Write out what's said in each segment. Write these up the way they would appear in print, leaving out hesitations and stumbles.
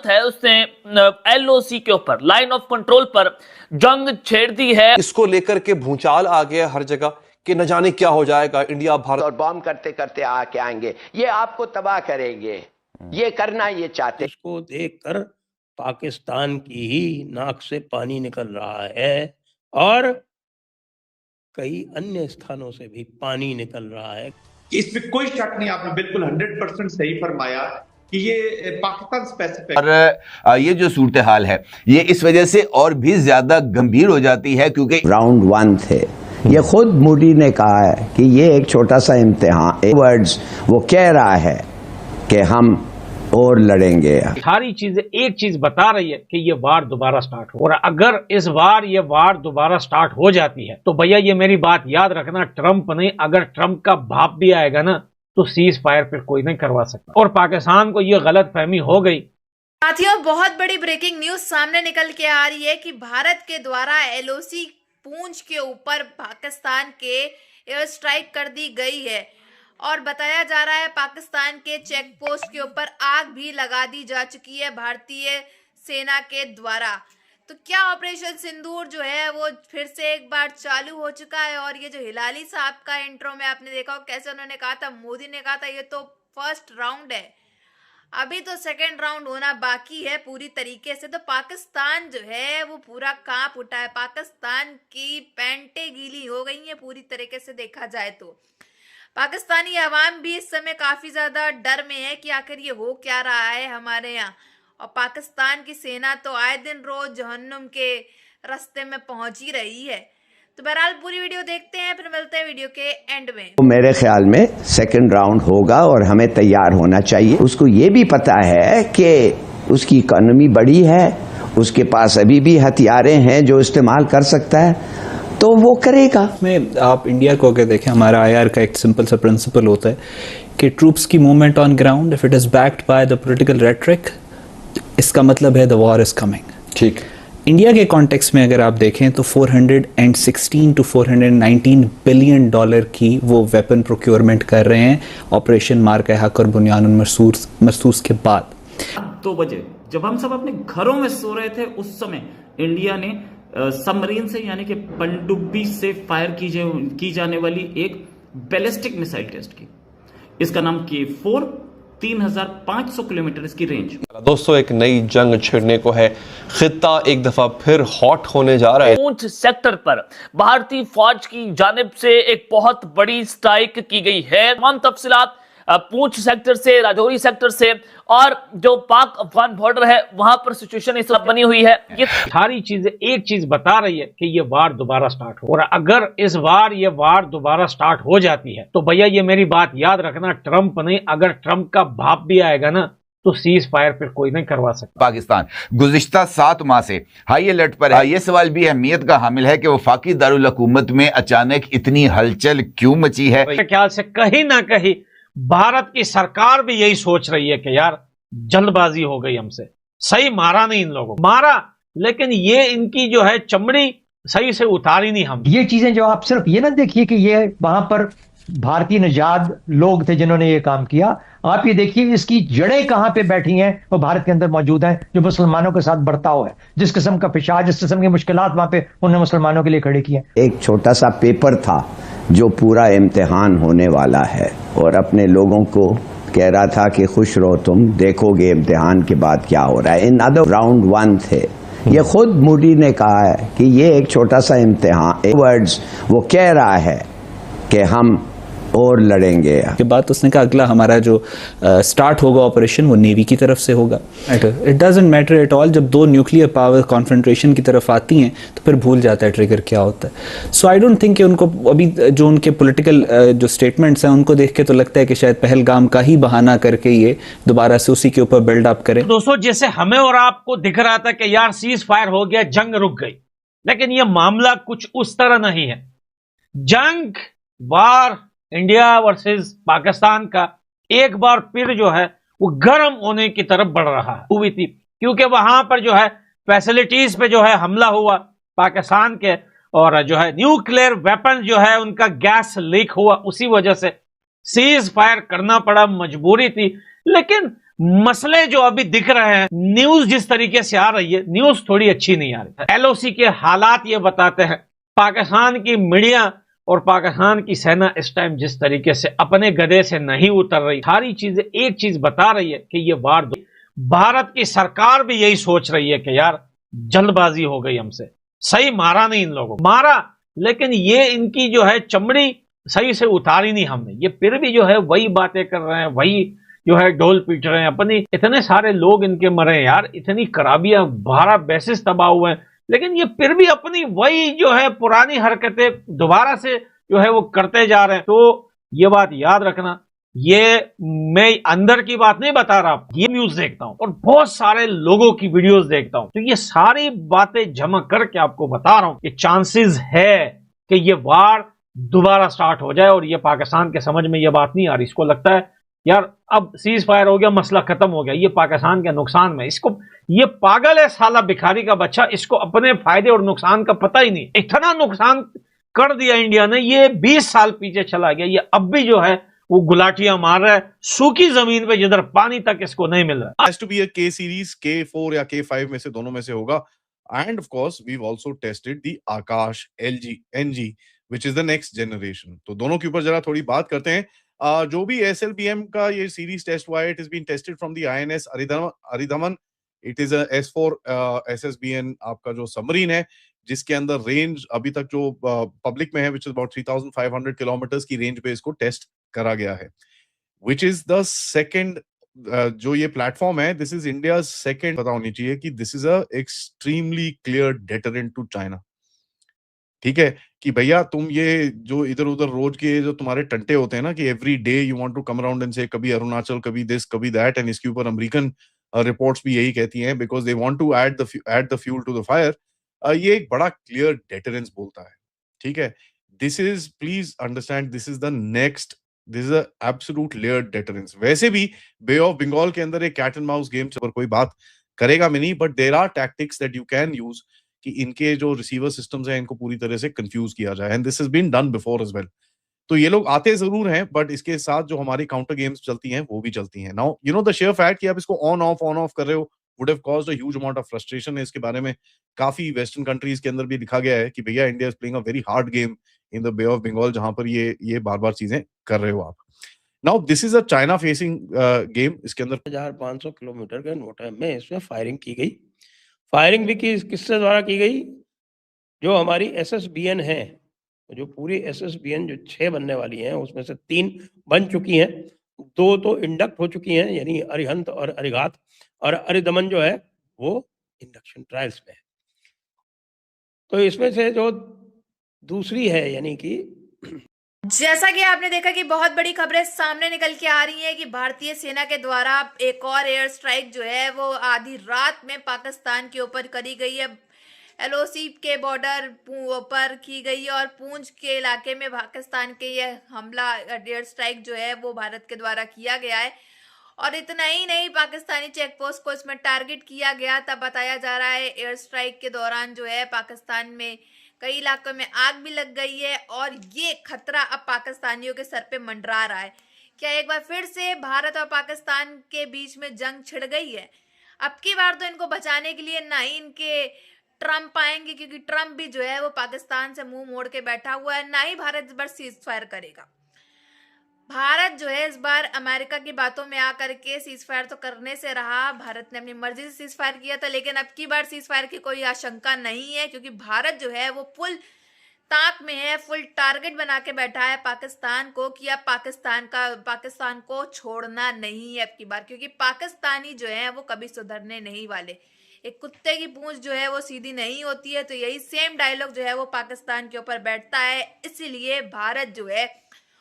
है उसने एलओसी के ऊपर, लाइन ऑफ कंट्रोल पर जंग छेड़ दी है। इसको लेकर के भूचाल आ गया हर जगह कि न जाने क्या हो जाएगा, इंडिया भारत और बॉम्ब करते करते आके आएंगे, ये आपको तबाह करेंगे, ये करना ये चाहते। इसको देखकर पाकिस्तान की ही नाक से पानी निकल रहा है और कई अन्य स्थानों से भी पानी निकल रहा है। इसमें कोई शक नहीं, आपने बिल्कुल 100% सही फरमाया कि ये पाकिस्तान स्पेसिफिक। और ये जो सूरत हाल है ये इस वजह से और भी ज्यादा गंभीर हो जाती है क्योंकि राउंड 1 थे, ये खुद मोदी ने कहा है कि ये एक छोटा सा इम्तिहान, वर्ड्स वो कह रहा है कि हम और लड़ेंगे। सारी चीजें एक चीज बता रही है कि ये वार दोबारा स्टार्ट हो, और अगर इस बार ये वार दोबारा स्टार्ट हो जाती है तो भैया ये मेरी बात याद रखना, ट्रंप नहीं, अगर ट्रंप का बाप भी आएगा ना तो सीज फायर फिर कोई नहीं करवा सकता, और पाकिस्तान को ये गलत फहमी हो गई। साथियों, बहुत बड़ी ब्रेकिंग न्यूज सामने निकल के आ रही है कि भारत के द्वारा एलओसी पूंछ के ऊपर पाकिस्तान के एयर स्ट्राइक कर दी गई है, और बताया जा रहा है पाकिस्तान के चेक पोस्ट के ऊपर आग भी लगा दी जा चुकी है भारतीय सेना के द्वारा। तो क्या ऑपरेशन सिंदूर जो है वो फिर से एक बार चालू हो चुका है, और ये जो हिलाली साहब का इंट्रो में आपने देखा हो कैसे उन्होंने कहा था, मोदी ने कहा था ये तो फर्स्ट राउंड है, अभी तो सेकेंड राउंड होना बाकी है पूरी तरीके से। तो पाकिस्तान जो है वो पूरा कांप उठा है, पाकिस्तान की पैंटें गीली हो गई हैं पूरी तरीके से देखा जाए तो। पाकिस्तानी अवाम भी इस समय काफी ज्यादा डर में है कि आखिर ये हो क्या रहा है हमारे यहाँ, और पाकिस्तान की सेना तो आए दिन रोज जहन्नुम के रास्ते में पहुंच ही रही है। तो बहरहाल पूरी वीडियो देखते हैं, फिर मिलते हैं वीडियो के एंड में। तो मेरे ख्याल में सेकंड राउंड होगा और हमें तैयार होना चाहिए। उसको ये भी पता है कि उसकी इकोनॉमी बड़ी है, उसके पास अभी भी हथियारें हैं जो इस्तेमाल कर सकता है, तो वो करेगा। में आप इंडिया को अगर देखें, हमारा आईआर का एक सिंपल सा प्रिंसिपल होता है कि ट्रूप्स की movement on ground if it is backed by the political rhetoric, इसका मतलब है द वॉर इज कमिंग। ठीक, इंडिया के कॉन्टेक्स्ट में अगर आप देखें तो 416 to 419 बिलियन डॉलर की वो वेपन प्रोक्योरमेंट कर रहे हैं ऑपरेशन मार्का हक और बुनियानुल मरसूस के बाद। 2 बजे जब हम सब अपने घरों में सो रहे थे उस समय इंडिया ने सबमरीन से यानी कि पनडुब्बी से फायर की जाने वाली एक बैलिस्टिक मिसाइल टेस्ट की। इसका नाम K4, 3500 किलोमीटर इसकी रेंज। दोस्तों एक नई जंग छिड़ने को है, खित्ता एक दफा फिर हॉट होने जा रहा है। पूंछ सेक्टर पर भारतीय फौज की जानिब से एक बहुत बड़ी स्ट्राइक की गई है। तमाम तफसीलात पूंछ सेक्टर से, राजौरी सेक्टर से, और जो पाक अफगान बॉर्डर है वहां पर सिचुएशन इस वक्त बनी हुई है। ये सारी चीजें एक चीज बता रही है कि ये वार दोबारा स्टार्ट हो, और अगर इस बार ये वार दोबारा स्टार्ट हो जाती है तो भैया ये मेरी बात याद रखना, ट्रंप नहीं, अगर ट्रंप का बाप भी आएगा ना तो सीज फायर फिर कोई नहीं करवा सकता। पाकिस्तान गुज़िश्ता 7 माह से हाई अलर्ट पर है। ये सवाल भी अहमियत का हामिल है कि वफाकी दारुल हुकूमत में अचानक इतनी हलचल क्यों मची है। मेरे ख्याल से कहीं ना कहीं भारत की सरकार भी यही सोच रही है कि यार जल्दबाजी हो गई हमसे, सही मारा नहीं, इन लोगों मारा लेकिन ये इनकी जो है चमड़ी सही से उतारी नहीं हम। ये चीजें जो आप सिर्फ ये ना देखिए कि ये वहां पर भारतीय निजात लोग थे जिन्होंने ये काम किया, आप ये देखिए इसकी जड़ें कहां पे बैठी हैं, वो भारत के अंदर मौजूद हैं, जो मुसलमानों के साथ बर्ताव है, जिस किस्म का पेशाब, जिस किस्म की मुश्किलात वहां पे उन्होंने मुसलमानों के लिए खड़ी की है। एक छोटा सा पेपर था जो पूरा इम्तिहान होने वाला है, और अपने लोगों को कह रहा था कि खुश रहो, तुम देखोगे इम्तिहान के बाद क्या हो रहा है। इन अदर राउंड 1 थे, ये खुद मोदी ने कहा है कि ये एक छोटा सा इम्तिहान, वर्ड्स वो कह रहा है कि हम और लड़ेंगे। के बाद उसने कहा अगला हमारा जो स्टार्ट होगा ऑपरेशन वो नेवी की तरफ से होगा। It doesn't matter at all, जब 2 न्यूक्लियर पावर कॉन्फ्रंट्रेशन की तरफ आती हैं तो फिर भूल जाता है ट्रिगर क्या होता है। सो आई डोंट थिंक कि उनको अभी जो उनके पॉलिटिकल जो स्टेटमेंट्स हैं उनको देख के तो लगता है कि शायद पहलगाम का ही बहाना करके ये दोबारा से उसी के ऊपर बिल्ड अप करें। दोस्तों जैसे हमें और आपको दिख रहा था कि यार सीज फायर हो गया, जंग रुक गई, लेकिन ये मामला कुछ उस तरह नहीं है। जंग, वार, इंडिया वर्सेस पाकिस्तान का एक बार फिर जो है वो गर्म होने की तरफ बढ़ रहा है हुई थी, क्योंकि वहां पर जो है फैसिलिटीज पे जो है हमला हुआ पाकिस्तान के, और जो है न्यूक्लियर वेपन जो है उनका गैस लीक हुआ, उसी वजह से सीज फायर करना पड़ा, मजबूरी थी। लेकिन मसले जो अभी दिख रहे हैं, न्यूज जिस तरीके से आ रही है, न्यूज थोड़ी अच्छी नहीं आ रही। एलओसी के हालात ये बताते हैं, पाकिस्तान की मीडिया और पाकिस्तान की सेना इस टाइम जिस तरीके से अपने गधे से नहीं उतर रही, सारी चीजें एक चीज बता रही है कि ये वार, भारत की सरकार भी यही सोच रही है कि यार जल्दबाजी हो गई हमसे, सही मारा नहीं इन लोगों को, मारा लेकिन ये इनकी जो है चमड़ी सही से उतारी नहीं हमने, ये फिर भी जो है वही बातें कर रहे हैं, वही जो है डोल पीट रहे हैं अपनी। इतने सारे लोग इनके मरे यार, इतनी खराबियां, 12 बेसिस तबाह हुए हैं, लेकिन ये फिर भी अपनी वही जो है पुरानी हरकतें दोबारा से जो है वो करते जा रहे हैं। तो ये बात याद रखना, ये मैं अंदर की बात नहीं बता रहा, ये न्यूज देखता हूं और बहुत सारे लोगों की वीडियोस देखता हूं, तो ये सारी बातें जमा करके आपको बता रहा हूं कि चांसेस है कि ये वार दोबारा स्टार्ट हो जाए। और ये पाकिस्तान के समझ में ये बात नहीं आ रही, इसको लगता है यार अब सीज फायर हो गया, मसला खत्म हो गया, ये पाकिस्तान के नुकसान में, इसको ये पागल है साला भिखारी का बच्चा, इसको अपने फायदे और नुकसान का पता ही नहीं। इतना नुकसान कर दिया इंडिया ने, ये 20 साल पीछे चला गया, ये अब भी जो है वो गुलाटियां मार रहा है सूखी जमीन पे जिधर पानी तक इसको नहीं मिल रहा। Has to be a K series, K4 या K5 में से दोनों में से होगा। And of course, we've also tested the Akash LG NG, which is the next generation. तो दोनों के ऊपर जरा थोड़ी बात करते हैं। जो भी SLBM का ये सीरीज टेस्ट हुआ है, it has been tested from the INS Aridhaman. It is a S4 SSBN आपका जो सबमरीन है, जिसके अंदर रेंज अभी तक जो पब्लिक में है, which is about 3,500 किलोमीटर की रेंज पे इसको टेस्ट करा गया है, which is the second जो ये प्लेटफॉर्म है, दिस इज इंडिया सेकंड, पता होनी चाहिए कि this is a extremely clear deterrent to China. ठीक है कि भैया तुम ये जो इधर उधर रोज के जो तुम्हारे टंटे होते हैं ना कि every day you want to come around and से कभी अरुणाचल, कभी दिस, कभी दैट, एंड इसके ऊपर अमेरिकन रिपोर्ट्स भी यही कहती हैं, because they want to add the fuel to the fire. ये एक बड़ा क्लियर डेटरेंस बोलता है। ठीक है, this is, please understand, this is the next, this is absolute layer deterrence. वैसे भी बे ऑफ बंगाल के अंदर एक कैट एंड माउस गेम पर कोई बात करेगा भी नहीं, but there are tactics that you can use कि इनके जो रिसीवर सिस्टम्स हैं इनको पूरी तरह से कंफ्यूज किया जाए, and this has been done before as well. तो ये लोग आते जरूर हैं, बट इसके साथ जो हमारी काउंटर गेम्स चलती हैं वो भी चलती हैं। Now you know the share fact कि आप इसको ऑन ऑफ कर रहे हो would have caused a huge amount of frustration. है इसके बारे में काफी वेस्टर्न कंट्रीज के अंदर भी लिखा गया है कि भैया India is playing a very hard game in the Bay of Bengal, जहां पर ये बार बार चीजें कर रहे हो आप। Now this is a China facing game. इसके अंदर 1500 किलोमीटर के नो टाइम में इसमें फायरिंग की गई। फायरिंग भी किसके द्वारा की गई? जो हमारी SSBN है, जो पूरी SSBN जो 6 बनने वाली हैं उसमें से 3 बन चुकी हैं, 2 तो इंडक्ट हो चुकी हैं, यानी अरिहंत और अरिघात, और अरिदमन जो है वो इंडक्शन ट्रायल्स में है। तो इसमें से जो दूसरी है, यानी कि जैसा कि आपने देखा कि बहुत बड़ी खबरें सामने निकल के आ रही हैं कि भारतीय सेना के द्वारा एक और एयर स्ट्राइक जो है वो आधी रात में पाकिस्तान के ऊपर करी गई है। LOC के बॉर्डर पर की गई और पूंछ के इलाके में पाकिस्तान के ये हमला, एयर स्ट्राइक जो है वो भारत के द्वारा किया गया है। और इतना ही नहीं, पाकिस्तानी चेक पोस्ट को इसमें टारगेट किया गया। तब बताया जा रहा है एयर स्ट्राइक के दौरान जो है पाकिस्तान में कई इलाकों में आग भी लग गई है और ये खतरा अब पाकिस्तानियों के सर पे मंडरा रहा है। क्या एक बार फिर से भारत और पाकिस्तान के बीच में जंग छिड़ गई है? अब की बार तो इनको बचाने के लिए ना ही इनके ट्रम्प आएंगे, क्योंकि ट्रम्प भी जो है वो पाकिस्तान से मुंह मोड़ के बैठा हुआ है, ना ही भारत इस बार सीज फायर करेगा। भारत जो है इस बार अमेरिका की बातों में आकर के सीज फायर तो करने से रहा, भारत ने अपनी मर्जी से सीज फायर किया था, लेकिन अब की बार सीज फायर की कोई आशंका नहीं है, क्योंकि भारत जो है वो फुल ताक में है, फुल टारगेट बना के बैठा है पाकिस्तान को कि अब पाकिस्तान को छोड़ना नहीं है अब की बार, क्योंकि पाकिस्तानी जो है वो कभी सुधरने नहीं वाले। एक कुत्ते की पूंछ जो है वो सीधी नहीं होती है, तो यही सेम डायलॉग जो है वो पाकिस्तान के ऊपर बैठता है। इसीलिए भारत जो है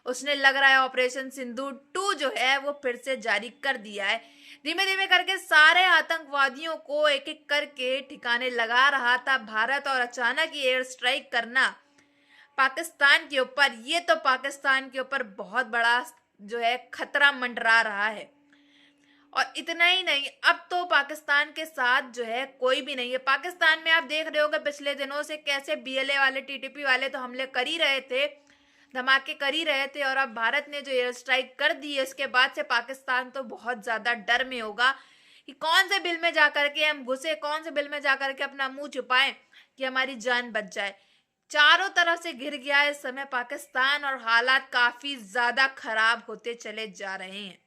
उसने लग रहा है ऑपरेशन सिंदूर 2 जो है वो फिर से जारी कर दिया है। धीमे धीमे करके सारे आतंकवादियों को एक एक करके ठिकाने लगा रहा था भारत, और अचानक ये एयर स्ट्राइक करना पाकिस्तान के ऊपर, ये तो पाकिस्तान के ऊपर बहुत बड़ा जो है खतरा मंडरा रहा है। और इतना ही नहीं, अब तो पाकिस्तान के साथ जो है कोई भी नहीं है। पाकिस्तान में आप देख रहे होगे पिछले दिनों से कैसे BLA वाले, TTP वाले तो हमले कर ही रहे थे, धमाके कर ही रहे थे, और अब भारत ने जो एयर स्ट्राइक कर दी है उसके बाद से पाकिस्तान तो बहुत ज्यादा डर में होगा कि कौन से बिल में जाकर के हम घुसे, कौन से बिल में जाकर के अपना मुंह छुपाएं कि हमारी जान बच जाए। चारों तरफ से घिर गया है इस समय पाकिस्तान और हालात काफी ज्यादा खराब होते चले जा रहे हैं।